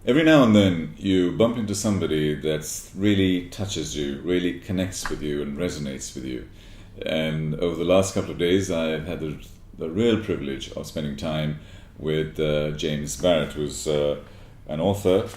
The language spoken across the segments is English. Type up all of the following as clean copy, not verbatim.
Every now and then you bump into somebody that really touches you, really connects with you and resonates with you. And over the last couple of days I've had the real privilege of spending time with James Barrat, who's an author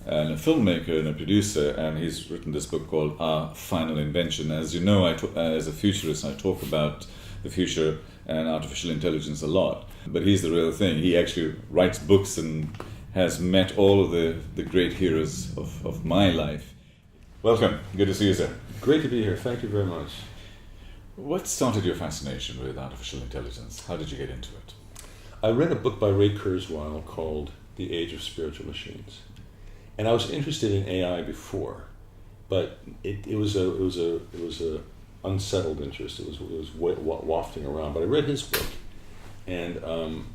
and a filmmaker and a producer, and he's written this book called Final Invention. As you know, as a futurist, I talk about the future and artificial intelligence a lot, but he's the real thing. He actually writes books and has met all of the great heroes of my life. Welcome. Good to see you, sir. Great to be here. Thank you very much. What started your fascination with artificial intelligence? How did you get into it? I read a book by Ray Kurzweil called The Age of Spiritual Machines. And I was interested in AI before, but it was a unsettled interest. It was wafting around. But I read his book, and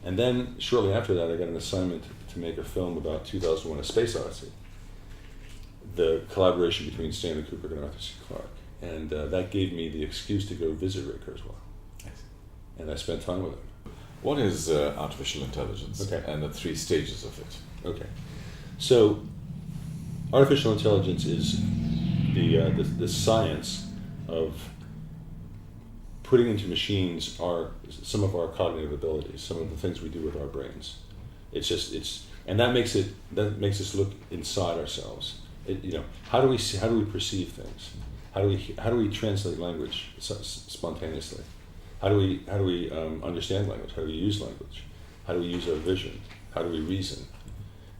then shortly after that, I got an assignment to make a film about 2001: A Space Odyssey, the collaboration between Stanley Kubrick and Arthur C. Clarke, and that gave me the excuse to go visit Ray Kurzweil, and I spent time with him. What is artificial intelligence, okay, and the 3 stages of it? Okay, so artificial intelligence is the science of putting into machines some of our cognitive abilities, some of the things we do with our brains. And that makes us look inside ourselves. How do we perceive things? How do we translate language spontaneously? How do we understand language? How do we use language? How do we use our vision? How do we reason?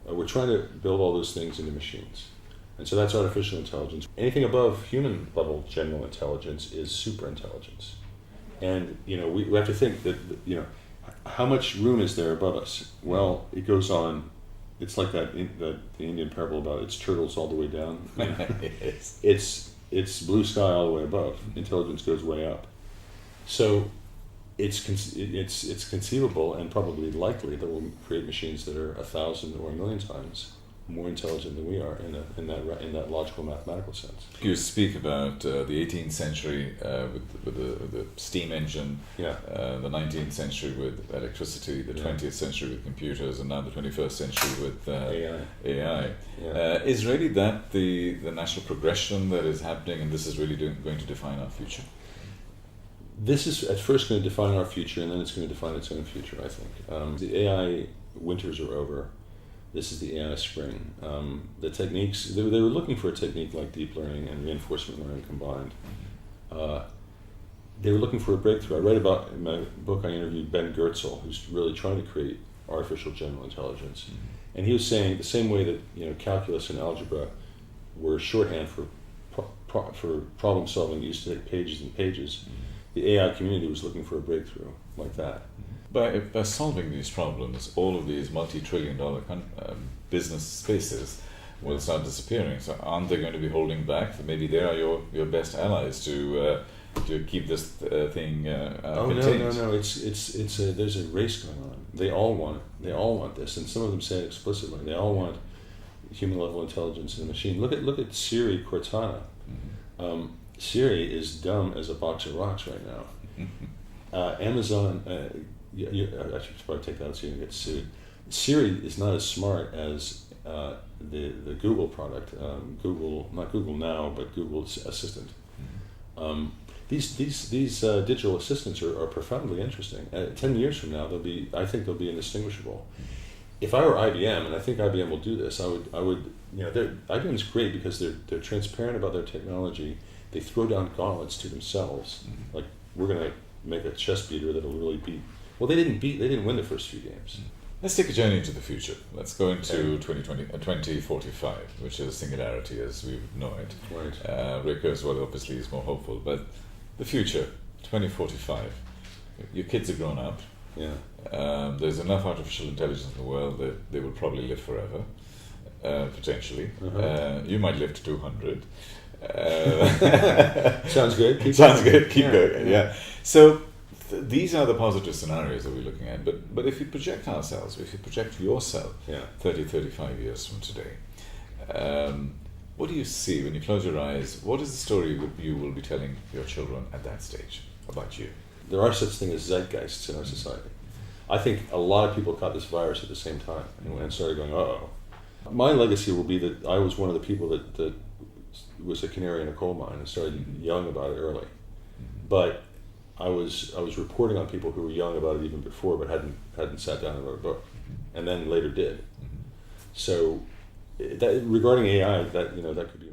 We're trying to build all those things into machines. And so that's artificial intelligence. Anything above human level general intelligence is super intelligence. And we have to think that how much room is there above us? Well, it goes on. It's like the Indian parable about it's turtles all the way down. It's blue sky all the way above. Intelligence goes way up. So it's conceivable and probably likely that we'll create machines that are 1,000 or 1,000,000 times more intelligent than we are in that logical mathematical sense. You speak about the 18th century with the steam engine, the 19th century with electricity, the 20th century with computers, and now the 21st century with AI. Is really that the natural progression that is happening, and this is really going to define our future? This is at first going to define our future, and then it's going to define its own future, I think. The AI winters are over. This is the AI spring. The techniques, they were looking for a technique like deep learning and reinforcement learning combined. They were looking for a breakthrough. I read about, in my book, I interviewed Ben Goertzel, who's really trying to create artificial general intelligence. Mm-hmm. And he was saying the same way that calculus and algebra were shorthand for problem solving used to take pages and pages. Mm-hmm. The AI community was looking for a breakthrough like that. By solving these problems, all of these multi-trillion-dollar business spaces will start disappearing. So aren't they going to be holding back? Maybe they are your best allies to keep this thing contained. No. There's a race going on. They all want this, and some of them say it explicitly. They all want human level intelligence in a machine. Look at Siri Cortana. Mm-hmm. Siri is dumb as a box of rocks right now. Amazon. I should probably take that out so you can get sued. Siri is not as smart as the Google product. Not Google Now, but Google Assistant. These digital assistants are profoundly interesting. 10 years from now, I think they'll be indistinguishable. If I were IBM, and I think IBM will do this, I would. IBM is great because they're transparent about their technology. They throw down gauntlets to themselves, like we're going to make a chess beater that'll really beat. Well, they didn't win the first few games. Let's take a journey into the future. Let's go into 2045, which is singularity as we know it. Right. Ray Kurzweil obviously is more hopeful, but the future, 2045, your kids are grown up. Yeah. There's enough artificial intelligence in the world that they will probably live forever, potentially. Uh-huh. You might live to 200. Sounds good. Keep going. Yeah. So these are the positive scenarios that we're looking at. But if you project ourselves, if you project yourself 30, 35 years from today, what do you see when you close your eyes? What is the story you will be telling your children at that stage about you? There are such things as zeitgeists in our society. I think a lot of people caught this virus at the same time and started going, uh-oh. My legacy will be that I was one of the people that was a canary in a coal mine and started young about it early. But I was reporting on people who were young about it even before, but hadn't sat down and wrote a book, and then later did. So, regarding AI, that could be